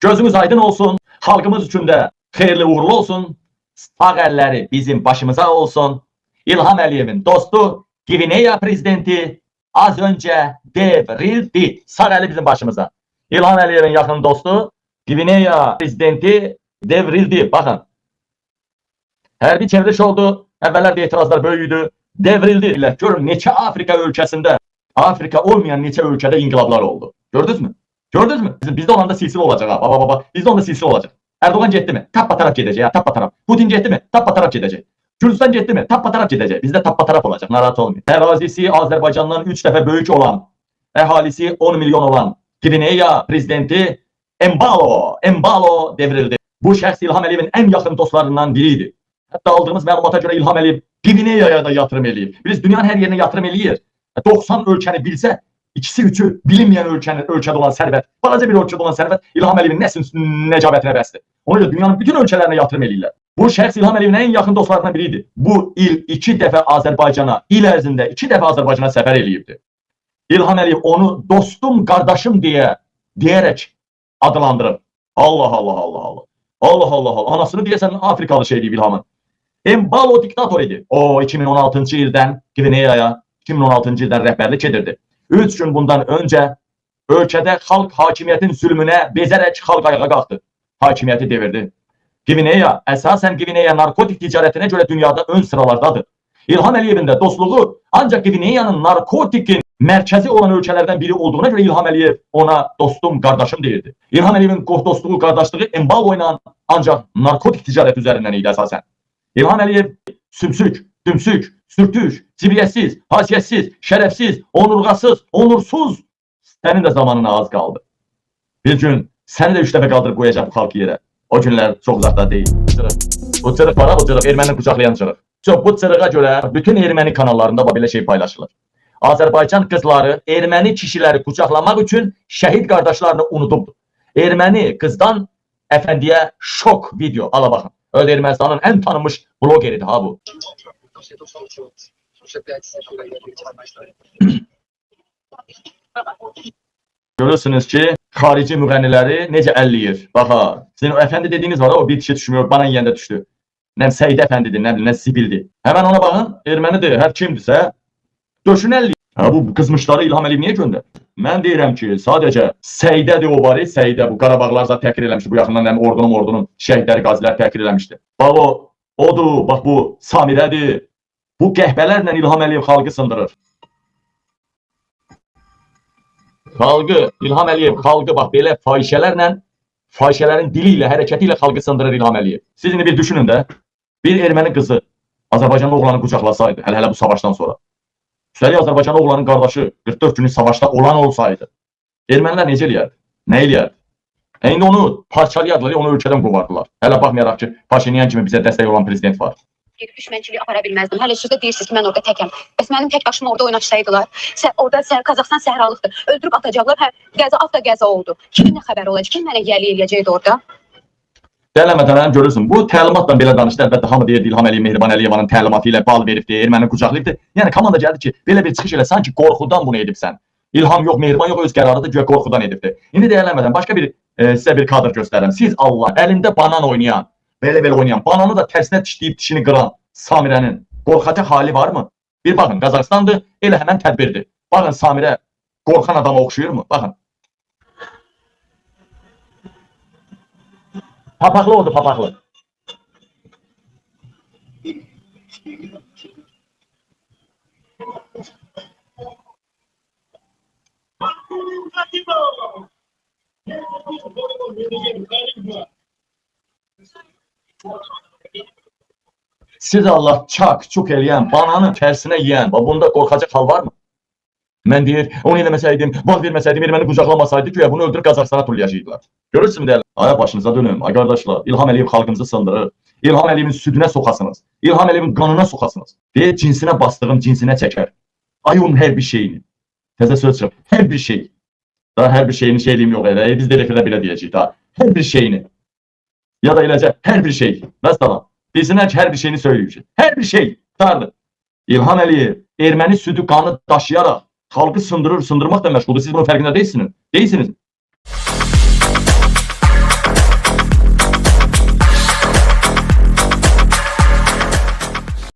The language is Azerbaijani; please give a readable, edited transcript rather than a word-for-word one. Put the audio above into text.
Gözümüz aydın olsun, halkımız üçün də xeyirli uğurlu olsun, sağ əlləri bizim başımıza olsun. İlham Əliyevin dostu, Gvineya prezidenti az önce devrildi. Sağ əli bizim başımıza. İlham Əliyevin yaxın dostu, Gvineya prezidenti devrildi. Bakın. Hərbi çevriliş oldu. Əvvəllər də etirazlar böyüydü. Devrildi. Görün neçə Afrika ölkəsində, Afrika olmayan neçə ölkədə inqilablar oldu. Gördünüz mü? Gördünüz mü? Bizde olan da silsile olacak ha. Baba. Bizde olan da silsile olacak. Erdoğan gitti mi? Tappa taraf gidecek ya. Tappa taraf. Putin gitti mi? Tappa taraf gidecek. Kürdistan gitti mi? Tappa taraf gidecek. Bizde tappa taraf olacak. Narahat olmayın. Ərazisi Azerbaycan'dan 3 dəfə böyük olan, əhalisi 10 milyon olan Gvineya prezidenti Embalo devrildi. Bu şəxs İlham Əliyevin en yakın dostlarından biriydi. Hatta aldığımız məlumata göre İlham Əliyev Gvineya'ya da yatırım eləyir. Biz dünyanın her yerine yatırım eləyir. 90 ölkəni bilsə, İkisi üçü bilinmeyen ölkədə olan sərvət, balaca bir ölkədə olan sərvət İlham Əliyevin nəcabətine bəsdir. Ona görə dünyanın bütün ölkələrine yatırım eləyirlər. Bu şəxs İlham Əliyevin en yakın dostlarından biriydi. Bu il 2 dəfə Azərbaycana, il ərzində 2 dəfə Azərbaycana səfər eləyibdi. İlham Əliyev onu dostum, qardaşım deyərək adlandırır. Allah. Anasını deyəsən Afrikalı şey deyib İlhamın. Embalo diktator idi. O 2016-cı ildən Gvineya'ya 2016-cı ildən rəhbərlik edirdi. 3 gün bundan önce ölkədə xalq hakimiyyətin zülmünə bezərək xalq ayağa qalxdı. Hakimiyyəti devirdi. Gvineya, əsasən Gvineya narkotik ticarətinə görə dünyada ön sıralardadır. İlham Əliyevin də dostluğu ancaq Gvineyanın narkotikin mərkəzi olan ölkələrdən biri olduğuna görə İlham Əliyev ona dostum, qardaşım deyirdi. İlham Əliyevin dostluğu, qardaşlığı Embalo ilə ancaq narkotik ticarət üzərindən idi əsasən. İlham Əliyev sümsük, dümsük, sürtük, cibriyetsiz, hasiyetsiz, şerefsiz, onurgasız, onursuz. Senin de zamanına az kaldı. Bir gün seni de 3 dəfə kaldırıp koyacak bu halk yere. O günler çok uzakta değil. Bu çırık var, bu çırık Ermeni kucaklayan çırık. Bu çırığa göre bütün Ermeni kanallarında böyle şey paylaşılır. Azerbaycan kızları Ermeni kişileri kucaklamak için şehit kardeşlerini unutubdu. Ermeni kızdan efendiye şok video. Ala bakın. Öyle Ermenistan'ın en tanınmış blogeridir ha bu. Görürsünüz ki xarici müğənniləri necə əlləyir. Baxa, sizin o efendi dediğiniz var, o bir kişi düşmüyor, bana yiyəndə düştü. Nə Seyid Efendidir, nə Sibildir. Hemen ona bakın, Ermənidir, hər kimdirsə, döşün əlləyir. Ha, bu kızmışları İlham Əliyev niye göndər? Mən deyirəm ki, sadəcə Seyidədir o bari, Seyidə bu Qarabağlar zaten təhqir eləmişdi. Bu yaxından ordunun şəhidləri, qazilər təhqir eləmişdi. Bax odur, bax bu Samirədir. Bu qəhbələrlə İlham Əliyev xalqı sındırır. İlham Əliyev xalqı bax belə fahişələrlə, fahişələrin dili ilə, hərəkəti ilə xalqı sındırır İlham Əliyev. Siz indi bir düşünün də, bir erməni qızı Azərbaycanlı oğlanı qucaqlasaydı, hələ bu savaşdan sonra. Üstəlik Azərbaycanlı oğlanın qardaşı 44 günlük savaşda olan olsaydı, ermənilər necə eləyərdi? Nə eləyərdi? İndi onu parçalayadılar, onu ölkədən qovardılar. Hələ baxmayaraq ki, Paşinyan kimi bizə dəstək olan prezident var. Düşmənçiliyi apara bilməzdim. Hələ sizdə deyirsiniz ki, mən orada təkəm. Bəs mənim tək başıma orada oynaşsaydılar, orada Qazaxstan səhralıqdır. Öldürüb atacaqlar, avto-qəza oldu. Kimin nə xəbər olacaq? Kim mənə gəli eləyəcəkdi orada? Dələmədən görürsün, bu təlimatla belə danışdı. Əlbəttə, hamı deyirdi İlham Əliyev, Mehriban Əliyevanın təlimatı ilə bal veribdi, erməni qucaqlayıbdı. Yəni, komanda gəldi ki, belə bir çıxış elə, sanki qorxudan bunu edibsən. İlham yox, Mehriban yox, öz qərarıdır, güya qorxudan edibdi. İndi deyələmədən, başqa bir sizə bir kadr göstərirəm. Siz Allah, əlində banan oynayan, belə oynayan, bananı da tərsinə dişləyib dişini qıran Samirənin qorxacaq hali varmı? Bir baxın, Qazaxstandır, elə həmən tədbirdir. Baxın, Samirə qorxan adama oxşuyur mu? Baxın. Papaqlı oldu, papaqlı. Siz Allah çuk eləyən, bananı tərsinə yiyən, bunda qorxacaq hal var mı? Mən deyir, onu eləməsəydim, bal verməsəydim, erməni qucaqlamasaydı, güya bunu öldürüb Qazaxstana tullayacaqdılar. Görürsünüz deyəlim, aya başınıza dönüm, ay qardaşlar, İlham Əliyev xalqınızı sındırır, İlham Əliyevin südünə soxasınız, İlham Əliyevin qanına soxasınız. Deyir, cinsinə bastığım cinsinə çəkər. Ay onun hər bir şeyini. Təzə söz çıxıb, hər bir şey. Daha hər bir şeyini şeyliyim yox elə, biz də refirdə belə deyəcəyik daha. Hər bir şeyini. Ya da eləcə, hər bir şey. Məsələn. Bilsinlər ki, hər bir şeyini söyləyəcək. Hər bir şey tutardı. İlham Əliyev erməni südü qanı daşıyaraq xalqı sındırır, sındırmaqla məşğuldur. Siz bunun fərqində deyilsiniz.